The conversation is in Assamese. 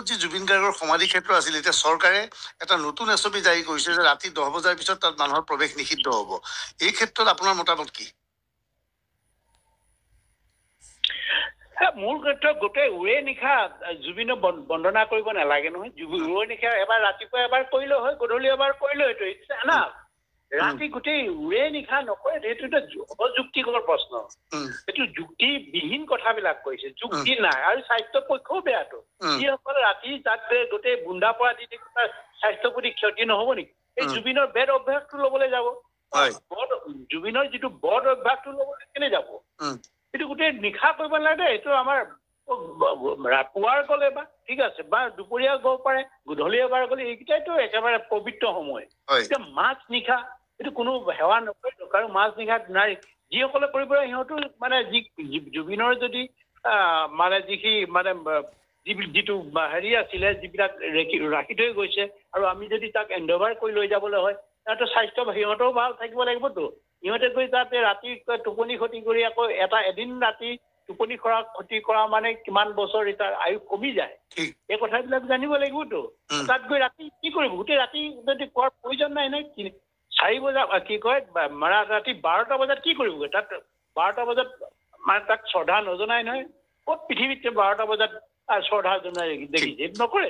যি জুবিন গাৰ্গৰ সমাধি ক্ষেত্ৰ আছিল এতিয়া চৰকাৰে এটা নতুন এছঅপি জাৰি কৰিছে যে ৰাতি 10 বজাৰ পিছত তাত মানুহৰ প্ৰৱেশ নিষিদ্ধ হ'ব। এই ক্ষেত্ৰত আপোনাৰ মতামত কি? মোৰ ক্ষেত্ৰত গোটেই উৰে নিশা জুবিনক বন্দনা কৰিব নালাগে নহয়। উৰে নিশা এবাৰ ৰাতিপুৱা এবাৰ কৰিলেও হয়, গধূলি এবাৰ কৰিলেও সেইটো ইচ্ছা না। ৰাতি গোটেই উৰে নিশা নকৰে, সেইটো এটা অযুক্তিকৰ প্ৰশ্ন। এইটো যুক্তিবিহীন কথাবিলাক কৈছে, যুক্তি নাই আৰু স্বাস্থ্য পক্ষও বেয়াটো। যিসকলে ৰাতি তাতে গোটেই বুন্দা পৰা দি স্বাস্থ্যৰ প্ৰতি ক্ষতি নহব নেকি? এই জুবিনৰ বেড অভ্যাসটো ল'বলৈ যাব, জুবিনৰ যিটো বদ অভ্যাসটো ল'বলৈ কেনে যাব? এইটো গোটেই নিশা কৰিব নালাগে। এইটো আমাৰ পুৱাৰ গ'লে বা ঠিক আছে, বা দুপৰীয়া গ'ব পাৰে, গধূলি এবাৰ গ'লে, এইকেইটাইতো একেবাৰে পবিত্ৰ সময়। এতিয়া মাছ নিশা এইটো কোনো সেৱা নকৰে, আৰু মাছ নিশা নাই যিসকলে কৰিব সিহঁতো মানে জুবিনৰ যদি মানে যিখিনি মানে যিটো হেৰি আছিলে, যিবিলাক ৰাখি থৈ গৈছে, আৰু আমি যদি তাক এণ্ডভাৰ কৰি লৈ যাবলৈ হয়, সিহঁতৰ স্বাস্থ্য সিহঁতেও ভাল থাকিব লাগিবতো। সিহঁতে গৈ তাতে ৰাতি টোপনি ক্ষতি কৰি আকৌ এদিন ৰাতি টোপনি ক্ষতি কৰা মানে কিমান বছৰ তাৰ আয়ু কমি যায়। এই কথাবিলাক জানিব লাগিবতো। তাত গৈ ৰাতি কি কৰিব? গোটেই ৰাতি যদি কোৱাৰ প্ৰয়োজন নাই নে? 4 বজাত কি কয় ৰাতি 12টা বজাত কি কৰিবগৈ? তাত 12টা বজাত মানে তাক শ্ৰদ্ধা নজনাই নহয়। ক'ত পৃথিৱীত 12টা বজাত শ্ৰদ্ধা জনাই দেখিছে? নকৰে।